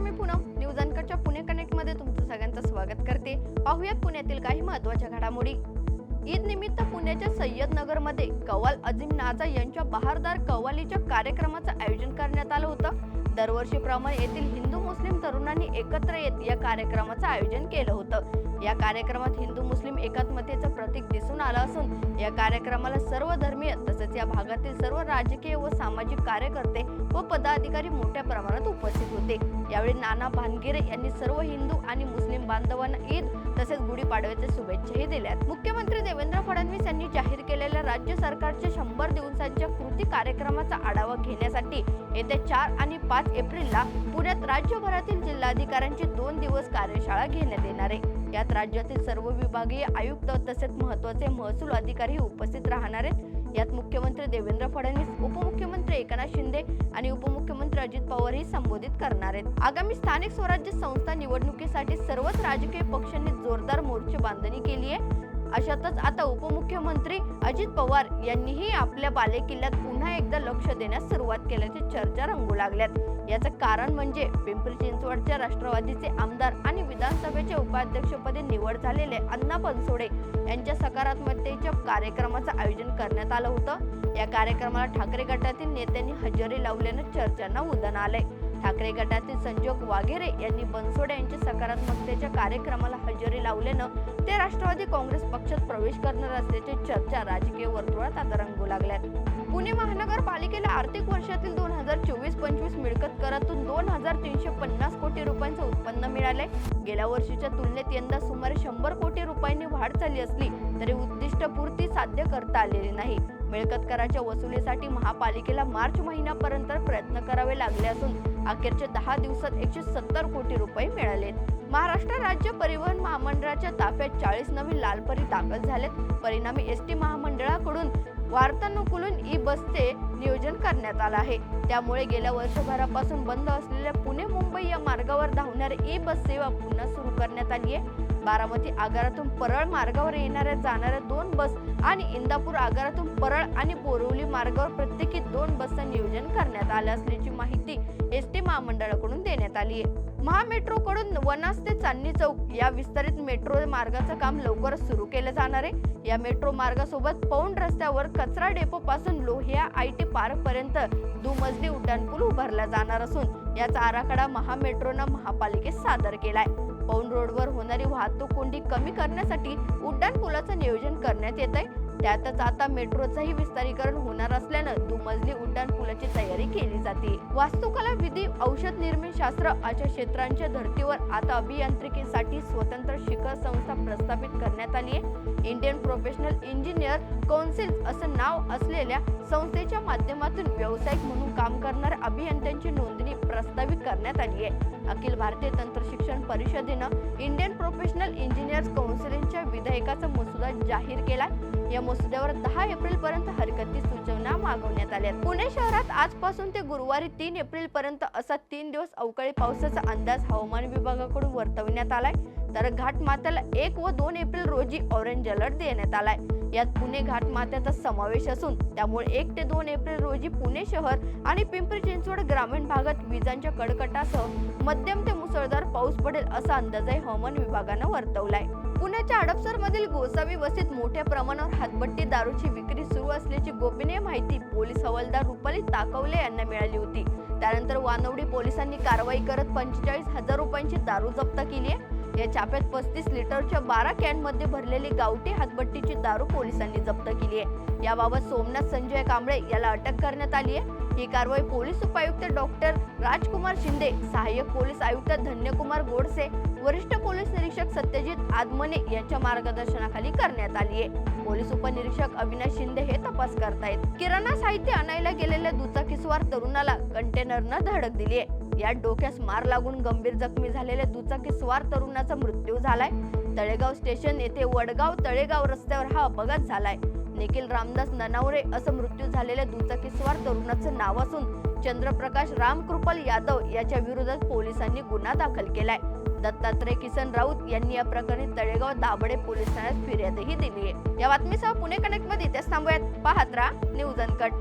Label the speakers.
Speaker 1: मी Poonam news अनकटच्या Pune connect मध्ये तुमचं सगळ्यांचं स्वागत करते। पाहूयात पुण्यातील काही महत्त्वाच्या घडामोडी। ईद निमित्त पुण्याच्या सय्यद नगर मध्ये कव्वाल अजीम नाजा यांच्या बहारदार कव्वालीच्या कार्यक्रमाचं आयोजन करण्यात आलं होतं। दरवर्षीप्रमाणे येथील हिंदू मुस्लिम तरुणांनी एकत्र येत या कार्यक्रमाचं आयोजन केलं होतं। या कार्यक्रमात हिंदू मुस्लिम एकात्मतेचं प्रतीक दिसून आलं असून या कार्यक्रमाला सर्व धर्मीय तसेच या भागातील सर्व राजकीय व सामाजिक कार्यकर्ते व पदाधिकारी मोठ्या प्रमाणात उपस्थित होते। यावेळी नाना भानगिरे यांनी सर्व हिंदू आणि मुस्लिम बांधवांना ईद तसेच गुढीपाडव्याच्या शुभेच्छाही दिल्या। मुख्यमंत्री देवेंद्र फडणवीस यांनी जाहीर केलेल्या राज्य सरकारच्या 100 दिवसांच्या कृती कार्यक्रमाचा आढावा घेण्यासाठी येत्या 4 आणि 5 एप्रिलला पुण्यात राज्यभरातील जिल्हाधिकाऱ्यांची 2 दिवस कार्यशाळा घेण्यात येणार आहे। यात राज्यातील सर्व विभागीय आयुक्त तसेच महत्त्वाचे महसूल अधिकारी उपस्थित राहणार आहेत। यात मुख्यमंत्री देवेंद्र फडणवीस, उपमुख्यमंत्री एकनाथ शिंदे आणि उपमुख्यमंत्री अजित पवार ही संबोधित करणार आहेत। आगामी स्थानिक स्वराज्य संस्था निवडणुकीसाठी सर्वच राजकीय पक्षांनी जोरदार मोर्चे बांधणी केली आहे। अशातच आता उपमुख्यमंत्री अजित पवार यांनीही आपल्या बालेकिल्ल्यात पुन्हा एकदा लक्ष देण्यास सुरुवात केल्याची चर्चा रंगू लागल्यात। याचं कारण म्हणजे पिंपरी चिंचवडच्या राष्ट्रवादीचे आमदार आणि विधानसभेचे उपाध्यक्षपदी निवड झालेले अण्णा बनसोडे यांच्या सकारात्मकतेच्या कार्यक्रमाचं आयोजन करण्यात आलं होतं। या कार्यक्रमाला ठाकरे गटातील नेत्यांनी हजेरी लावल्यानं चर्चांना उधाण आलंय। ठाकरे गटातील संजोग वाघेरे यांनी बनसोडे यांच्या सकारात्मकतेच्या कार्यक्रमाला हजेरी लावल्यानं ते राष्ट्रवादी काँग्रेस पक्षात प्रवेश करणार असल्याची चर्चा राजकीय वर्तुळात आता रंगू लागल्यात। पुणे महानगरपालिकेला आर्थिक वर्षातील 2024-25 मिळकत करातून 2350 कोटी रुपयांचे उत्पन्न मिळाले। गेल्या वर्षीच्या तुलनेत यंदा सुमारे 100 कोटी रुपयांनी वाढ झाली असली तरी उद्दिष्टपूर्ती साध्य करता आलेली नाही। मिळकत कराच्या वसुलीसाठी महापालिकेला मार्च महिन्यापर्यंत प्रयत्न करावे लागले असून अखेरच्या 10 दिवसात 170 कोटी रुपये मिळाले। महाराष्ट्र राज्य परिवहन महामंडळाच्या ताफ्यात 40 नवीन लालपरी दाखल झालेत। परिणामी एसटी महामंडळाकडून वार्तानुकूलन ई बसचे नियोजन करण्यात आले आहे। त्यामुळे गेल्या वर्षभरापासून बंद असलेल्या पुणे मुंबई या मार्गावर धावणारी ई बस सेवा पुन्हा सुरू करण्यात आली आहे। बारामती आगारातून परळ मार्गावर जाणाऱ्या 2 बस आणि इंदापूर आगारातून परळ आणि बोरिवली मार्गावर प्रत्येकी 2 बसचं नियोजन करण्यात आलं असल्याची माहिती एसटी महामंडळाकडून देण्यात आली आहे। महामेट्रोकडून वनास ते चांदणी चौक या विस्तारित मेट्रो मार्गाचं काम लवकरच सुरू केलं जाणार आहे। या मेट्रो मार्गासोबत पौंड रस्त्यावर कचरा डेपो पासून लोहिया आयटी पार्क पर्यंत दुमजली उड्डाणपूल उभारला जाणार असून याचा आराखडा महामेट्रोनं महापालिकेत सादर केलाय। पौंड रोडवर होणारी वाहतूक कोंडी कमी करण्यासाठी उड्डाणपुलाचं नियोजन करण्यात येत आहे। त्यातच आता मेट्रोचंही विस्तारीकरण होणार असल्यानं दुमजली उड्डाणपुलाची तयारी केली जाते। वास्तुकला, विधी, औषध निर्मिती शास्त्र अशा क्षेत्रांच्या धर्तीवर आता अभियांत्रिकीसाठी स्वतंत्र शिखर संस्था प्रस्थापित करण्यात आली आहे। इंडियन प्रोफेशनल इंजिनियर कौन्सिल असं नाव असलेल्या संस्थेच्या माध्यमातून व्यावसायिक म्हणून काम करणाऱ्या अभियंत्यांची नोंदणी प्रस्तावित करण्यात आली आहे। अखिल भारतीय तंत्रशिक्षण परिषदेनं इंडियन प्रोफेशनल इंजिनियर्स कौन्सिलच्या विधेयकाचा मसुदा जाहीर केलाय। या मसुद्यावर 10 एप्रिल पर्यंत हरकती सूचना मागवण्यात आल्या। पुणे शहरात आजपासून ते गुरुवारी 3 एप्रिल पर्यंत असा 3 दिवस अवकाळी पावसाचा अंदाज हवामान विभागाकडून वर्तवण्यात आलाय। तर घाटमाथ्याला 1 व 2 एप्रिल रोजी ऑरेंज अलर्ट देण्यात आलाय। यात पुणे घाटमाथ्याचा समावेश असून त्यामुळे 1 ते 2 एप्रिल रोजी पुणे शहर आणि पिंपरी चिंचवड ग्रामीण भागात विजांच्या कडकडाटासह मध्यम ते मुसळधार पाऊस पडेल असा अंदाजही हवामान विभागानं वर्तवलाय। पुण्याच्या हडपसर मधील गोसावी वस्तीत मोठ्या प्रमाणावर हातभट्टी दारूची विक्री सुरू असल्याची गोपनीय माहिती पोलीस हवालदार रुपाली ताकवले यांना मिळाली होती। त्यानंतर वानवडी पोलिसांनी कारवाई करत 45,000 रुपयांची दारू जप्त केली आहे। या छाप्यात 35 लिटरच्या 12 कॅनमध्ये भरलेली गावठी हातभट्टीची दारू पोलिसांनी जप्त केली आहे। याबाबत सोमनाथ संजय कांबळे याला अटक करण्यात आली आहे। ही कारवाई पोलीस उपायुक्त डॉक्टर राजकुमार शिंदे, सहाय्यक पोलीस आयुक्त धन्यकुमार गोडसे, वरिष्ठ पोलीस निरीक्षक सत्यजित आदमने यांच्या मार्गदर्शनाखाली करण्यात आली आहे। पोलीस उपनिरीक्षक अविनाश शिंदे हे तपास करतायत। किराणा साहित्य आणायला गेलेल्या दुचाकीस्वार तरुणाला कंटेनरनं धडक दिली आहे। यात डोक्यास मार लागून गंभीर जखमी झालेल्या दुचाकीस्वार तरुणाचा मृत्यू झालाय। तळेगाव स्टेशन येथे वडगाव तळेगाव रस्त्यावर हा अपघात झालाय। निखिल रामदास ननावरे असं मृत्यू झालेल्या दुचाकीस्वार तरुणाचं नाव असून चंद्रप्रकाश रामकृपाल यादव याच्या विरोधात पोलिसांनी गुन्हा दाखल केलाय। दत्तात्रय किसन राऊत यांनी या प्रकरणी तळेगाव दाभडे पोलीस ठाण्यात फिर्यादही दिली आहे। या बातमीसह पुणे कनेक्ट मध्ये इथेच थांबूयात। पाहत राहा न्यूज अनकट।